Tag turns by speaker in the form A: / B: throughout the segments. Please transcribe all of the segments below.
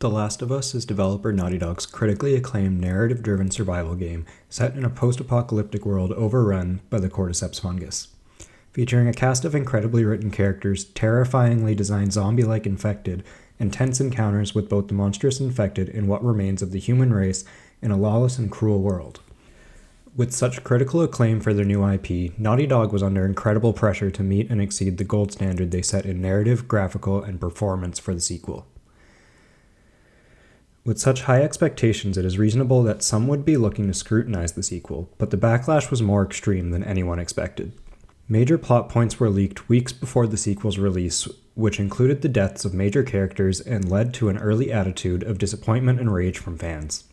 A: The Last of Us is developer Naughty Dog's critically acclaimed narrative-driven survival game set in a post-apocalyptic world overrun by the cordyceps fungus. Featuring a cast of incredibly written characters, terrifyingly designed zombie-like infected, and tense encounters with both the monstrous infected and what remains of the human race in a lawless and cruel world. With such critical acclaim for their new IP, Naughty Dog was under incredible pressure to meet and exceed the gold standard they set in narrative, graphical, and performance for the sequel. With such high expectations, it is reasonable that some would be looking to scrutinize the sequel, but the backlash was more extreme than anyone expected. Major plot points were leaked weeks before the sequel's release, which included the deaths of major characters and led to an early attitude of disappointment and rage from fans.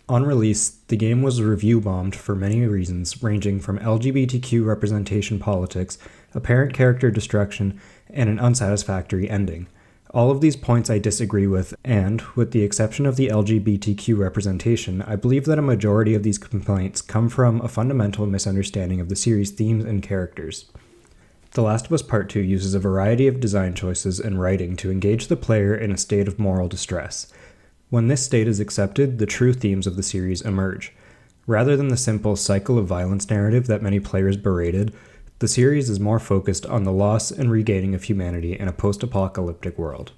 A: On release, the game was review-bombed for many reasons, ranging from LGBTQ representation politics, apparent character destruction, and an unsatisfactory ending. All of these points I disagree with, and, with the exception of the LGBTQ representation, I believe that a majority of these complaints come from a fundamental misunderstanding of the series' themes and characters. The Last of Us Part 2 uses a variety of design choices and writing to engage the player in a state of moral distress. When this state is accepted, the true themes of the series emerge. Rather than the simple cycle of violence narrative that many players berated, the series is more focused on the loss and regaining of humanity in a post-apocalyptic world.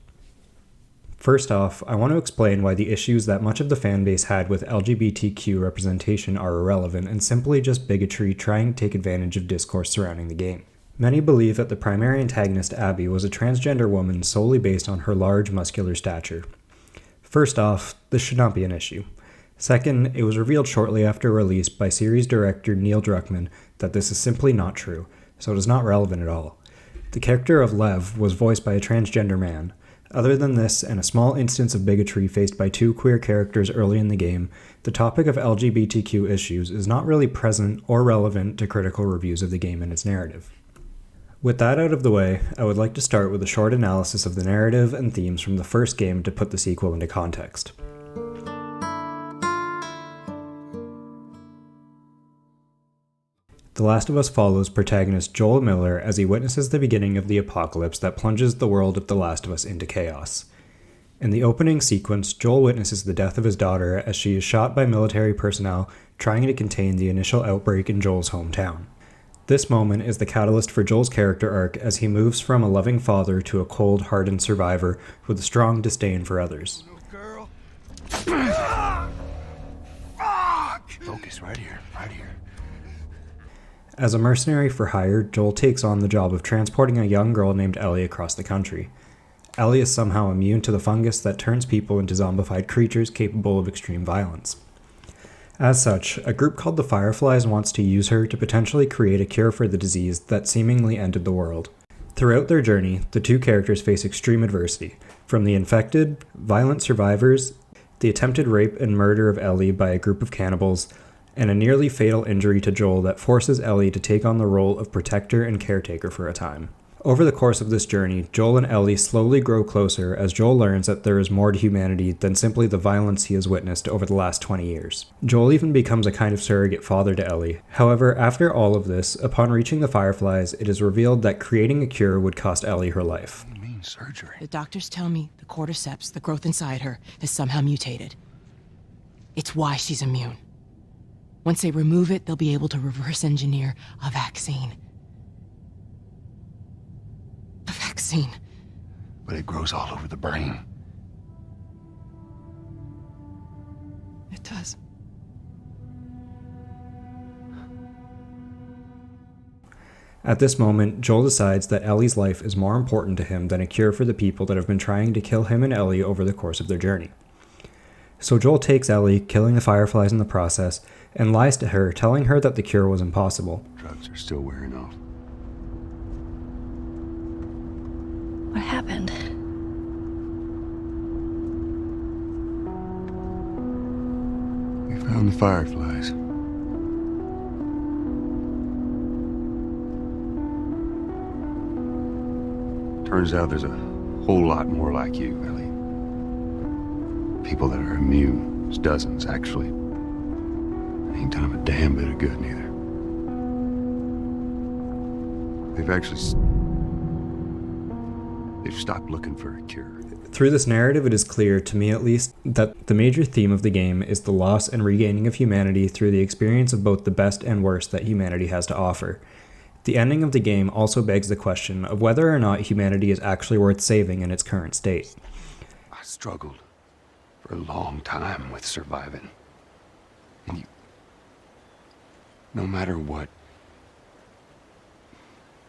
A: First off, I want to explain why the issues that much of the fanbase had with LGBTQ representation are irrelevant and simply just bigotry trying to take advantage of discourse surrounding the game. Many believe that the primary antagonist, Abby, was a transgender woman solely based on her large, muscular stature. First off, this should not be an issue. Second, it was revealed shortly after release by series director Neil Druckmann that this is simply not true, so it is not relevant at all. The character of Lev was voiced by a transgender man. Other than this and a small instance of bigotry faced by two queer characters early in the game, the topic of LGBTQ issues is not really present or relevant to critical reviews of the game and its narrative. With that out of the way, I would like to start with a short analysis of the narrative and themes from the first game to put the sequel into context. The Last of Us follows protagonist Joel Miller as he witnesses the beginning of the apocalypse that plunges the world of The Last of Us into chaos. In the opening sequence, Joel witnesses the death of his daughter as she is shot by military personnel trying to contain the initial outbreak in Joel's hometown. This moment is the catalyst for Joel's character arc as he moves from a loving father to a cold, hardened survivor with a strong disdain for others.
B: Focus right here, right here.
A: As a mercenary for hire, Joel takes on the job of transporting a young girl named Ellie across the country. Ellie is somehow immune to the fungus that turns people into zombified creatures capable of extreme violence. As such, a group called the Fireflies wants to use her to potentially create a cure for the disease that seemingly ended the world. Throughout their journey, the two characters face extreme adversity, from the infected, violent survivors, the attempted rape and murder of Ellie by a group of cannibals, and a nearly fatal injury to Joel that forces Ellie to take on the role of protector and caretaker for a time. Over the course of this journey, Joel and Ellie slowly grow closer as Joel learns that there is more to humanity than simply the violence he has witnessed over the last 20 years. Joel even becomes a kind of surrogate father to Ellie. However, after all of this, upon reaching the Fireflies, it is revealed that creating a cure would cost Ellie her life.
B: What do you mean, surgery?
C: The doctors tell me the cordyceps, the growth inside her, has somehow mutated. It's why she's immune. Once they remove it, they'll be able to reverse engineer a vaccine. A vaccine.
B: But it grows all over the brain.
C: It does.
A: At this moment, Joel decides that Ellie's life is more important to him than a cure for the people that have been trying to kill him and Ellie over the course of their journey. So Joel takes Ellie, killing the Fireflies in the process, and lies to her, telling her that the cure was impossible.
B: Drugs are still wearing off.
D: What happened?
B: We found the Fireflies. Turns out there's a whole lot more like you, Ellie. People that are immune. There's dozens, actually. Ain't done them a damn bit of good, neither. They've stopped looking for a cure.
A: Through this narrative, it is clear, to me at least, that the major theme of the game is the loss and regaining of humanity through the experience of both the best and worst that humanity has to offer. The ending of the game also begs the question of whether or not humanity is actually worth saving in its current state.
B: I struggled for a long time with surviving. And no matter what,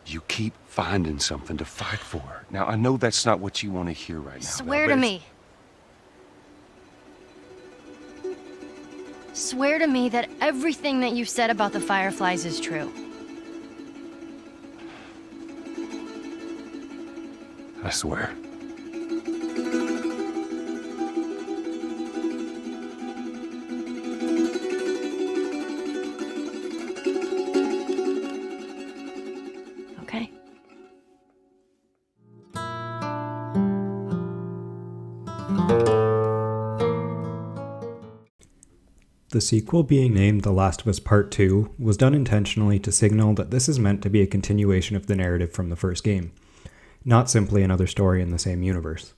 B: you keep finding something to fight for.
E: Now, I know that's not what you want to hear right now.
D: Swear to me. Swear to me that everything that you said about the Fireflies is true.
B: I swear.
D: Okay.
A: The sequel being named The Last of Us Part 2 was done intentionally to signal that this is meant to be a continuation of the narrative from the first game, not simply another story in the same universe.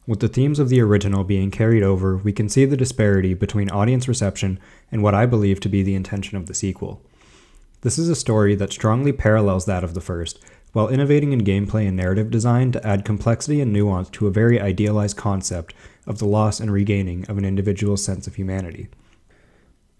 A: With the themes of the original being carried over, we can see the disparity between audience reception and what I believe to be the intention of the sequel. This is a story that strongly parallels that of the first, while innovating in gameplay and narrative design to add complexity and nuance to a very idealized concept of the loss and regaining of an individual's sense of humanity.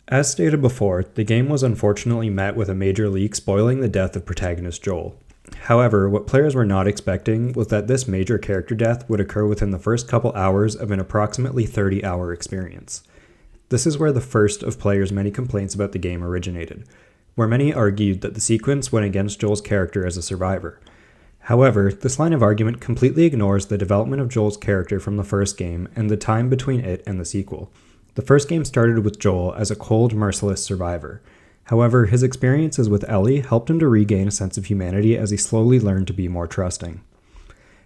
A: As stated before, the game was unfortunately met with a major leak spoiling the death of protagonist Joel. However, what players were not expecting was that this major character death would occur within the first couple hours of an approximately 30-hour experience. This is where the first of players' many complaints about the game originated, where many argued that the sequence went against Joel's character as a survivor. However, this line of argument completely ignores the development of Joel's character from the first game and the time between it and the sequel. The first game started with Joel as a cold, merciless survivor. However, his experiences with Ellie helped him to regain a sense of humanity as he slowly learned to be more trusting.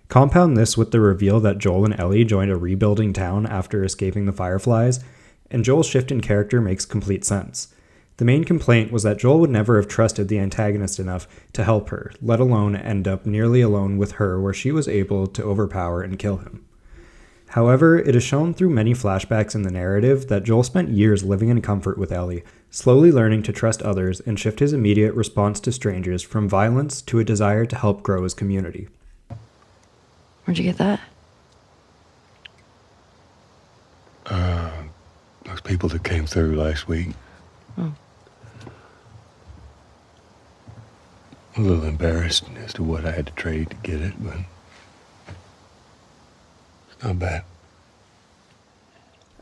A: Compound this with the reveal that Joel and Ellie joined a rebuilding town after escaping the Fireflies, and Joel's shift in character makes complete sense. The main complaint was that Joel would never have trusted the antagonist enough to help her, let alone end up nearly alone with her where she was able to overpower and kill him. However, it is shown through many flashbacks in the narrative that Joel spent years living in comfort with Ellie, slowly learning to trust others and shift his immediate response to strangers from violence to a desire to help grow his community.
D: Where'd you get that?
B: Those people that came through last week.
D: Oh.
B: A little embarrassed as to what I had to trade to get it, but it's not bad.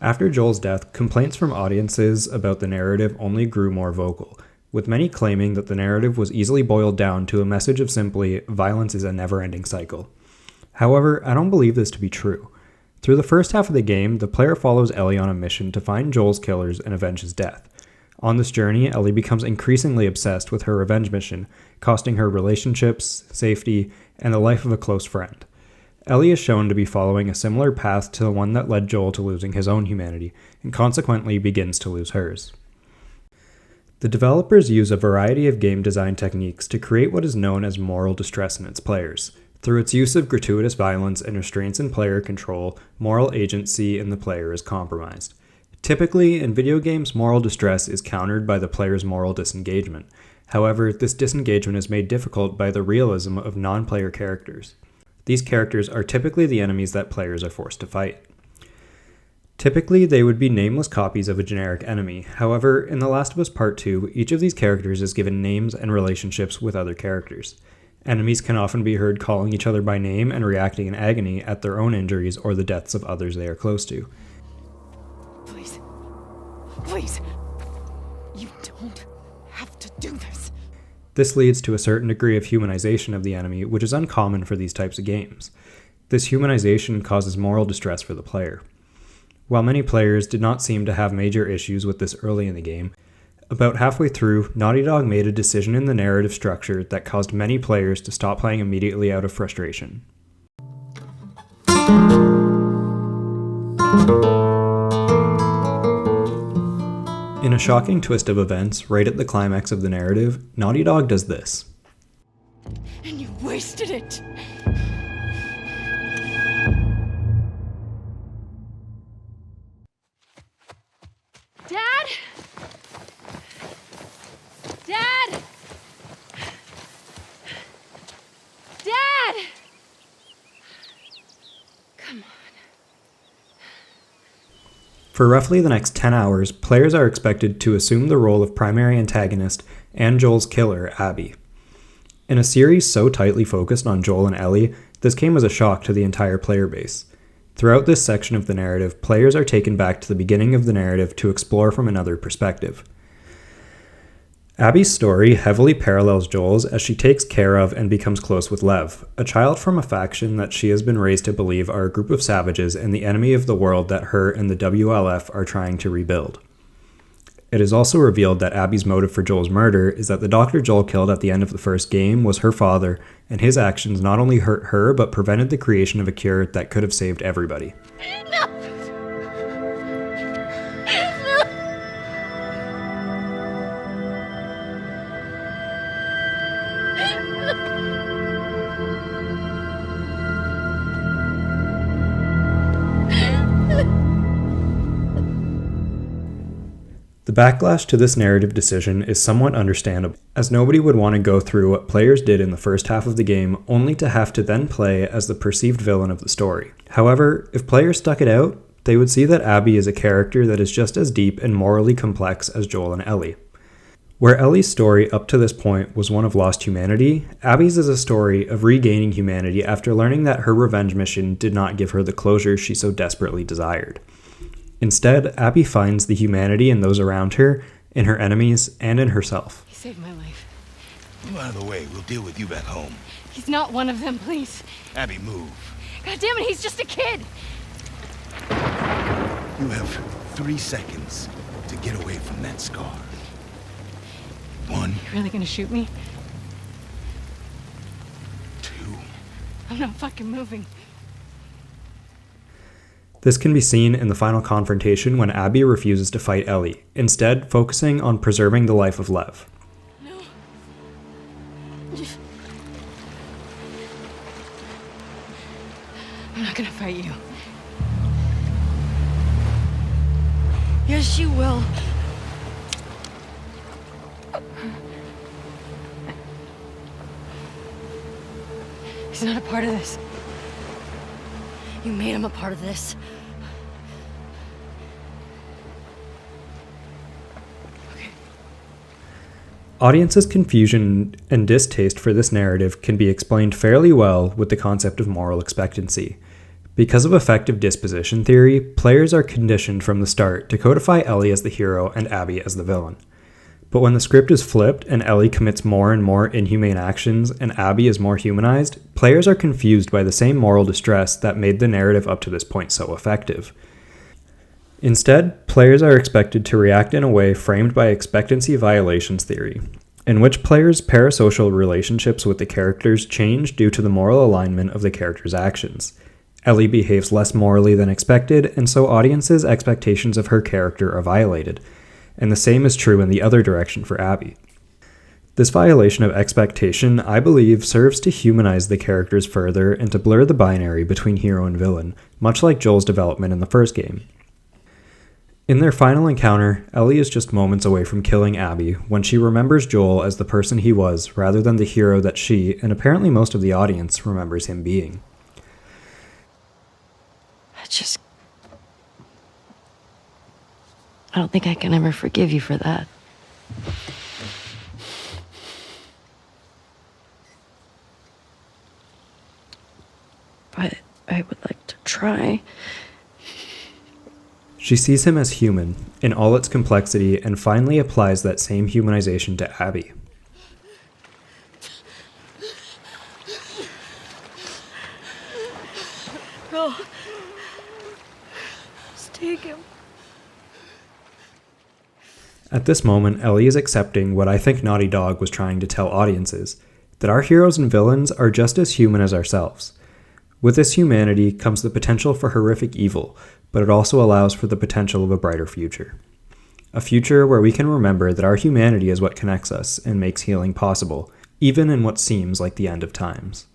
A: After Joel's death, complaints from audiences about the narrative only grew more vocal, with many claiming that the narrative was easily boiled down to a message of simply, violence is a never-ending cycle. However, I don't believe this to be true. Through the first half of the game, the player follows Ellie on a mission to find Joel's killers and avenge his death. On this journey, Ellie becomes increasingly obsessed with her revenge mission, costing her relationships, safety, and the life of a close friend. Ellie is shown to be following a similar path to the one that led Joel to losing his own humanity, and consequently begins to lose hers. The developers use a variety of game design techniques to create what is known as moral distress in its players. Through its use of gratuitous violence and restraints in player control, moral agency in the player is compromised. Typically, in video games, moral distress is countered by the player's moral disengagement. However, this disengagement is made difficult by the realism of non-player characters. These characters are typically the enemies that players are forced to fight. Typically, they would be nameless copies of a generic enemy. However, in The Last of Us Part 2, each of these characters is given names and relationships with other characters. Enemies can often be heard calling each other by name and reacting in agony at their own injuries or the deaths of others they are close to.
C: Please. Please. You don't have to do this.
A: This leads to a certain degree of humanization of the enemy, which is uncommon for these types of games. This humanization causes moral distress for the player. While many players did not seem to have major issues with this early in the game, about halfway through, Naughty Dog made a decision in the narrative structure that caused many players to stop playing immediately out of frustration. In a shocking twist of events, right at the climax of the narrative, Naughty Dog does this.
C: And you wasted it.
D: Dad! Dad! Come on.
A: For roughly the next 10 hours, players are expected to assume the role of primary antagonist and Joel's killer, Abby. In a series so tightly focused on Joel and Ellie, this came as a shock to the entire player base. Throughout this section of the narrative, players are taken back to the beginning of the narrative to explore from another perspective. Abby's story heavily parallels Joel's as she takes care of and becomes close with Lev, a child from a faction that she has been raised to believe are a group of savages and the enemy of the world that her and the WLF are trying to rebuild. It is also revealed that Abby's motive for Joel's murder is that the doctor Joel killed at the end of the first game was her father, and his actions not only hurt her but prevented the creation of a cure that could have saved everybody. The backlash to this narrative decision is somewhat understandable, as nobody would want to go through what players did in the first half of the game only to have to then play as the perceived villain of the story. However, if players stuck it out, they would see that Abby is a character that is just as deep and morally complex as Joel and Ellie. Where Ellie's story up to this point was one of lost humanity, Abby's is a story of regaining humanity after learning that her revenge mission did not give her the closure she so desperately desired. Instead, Abby finds the humanity in those around her, in her enemies, and in herself.
D: He saved my life.
F: Move out of the way. We'll deal with you back home.
D: He's not one of them, please.
F: Abby, move.
D: God damn it, he's just a kid!
F: You have 3 seconds to get away from that scar. 1,
D: You really gonna shoot me?
F: 2.
D: I'm not fucking moving.
A: This can be seen in the final confrontation when Abby refuses to fight Ellie, instead focusing on preserving the life of Lev.
D: No. I'm not gonna fight you. Yes, you will. He's not a part of this. You made him a part of this.
A: Audiences' confusion and distaste for this narrative can be explained fairly well with the concept of moral expectancy. Because of effective disposition theory, players are conditioned from the start to codify Ellie as the hero and Abby as the villain. But when the script is flipped and Ellie commits more and more inhumane actions and Abby is more humanized, players are confused by the same moral distress that made the narrative up to this point so effective. Instead, players are expected to react in a way framed by expectancy violations theory, in which players' parasocial relationships with the characters change due to the moral alignment of the characters' actions. Ellie behaves less morally than expected, and so audiences' expectations of her character are violated, and the same is true in the other direction for Abby. This violation of expectation, I believe, serves to humanize the characters further and to blur the binary between hero and villain, much like Joel's development in the first game. In their final encounter, Ellie is just moments away from killing Abby when she remembers Joel as the person he was rather than the hero that she, and apparently most of the audience, remembers him being.
G: I don't think I can ever forgive you for that. But I would like to try.
A: She sees him as human, in all its complexity, and finally applies that same humanization to Abby.
G: Go. Just take him.
A: At this moment, Ellie is accepting what I think Naughty Dog was trying to tell audiences, that our heroes and villains are just as human as ourselves. With this humanity comes the potential for horrific evil, but it also allows for the potential of a brighter future. A future where we can remember that our humanity is what connects us and makes healing possible, even in what seems like the end of times.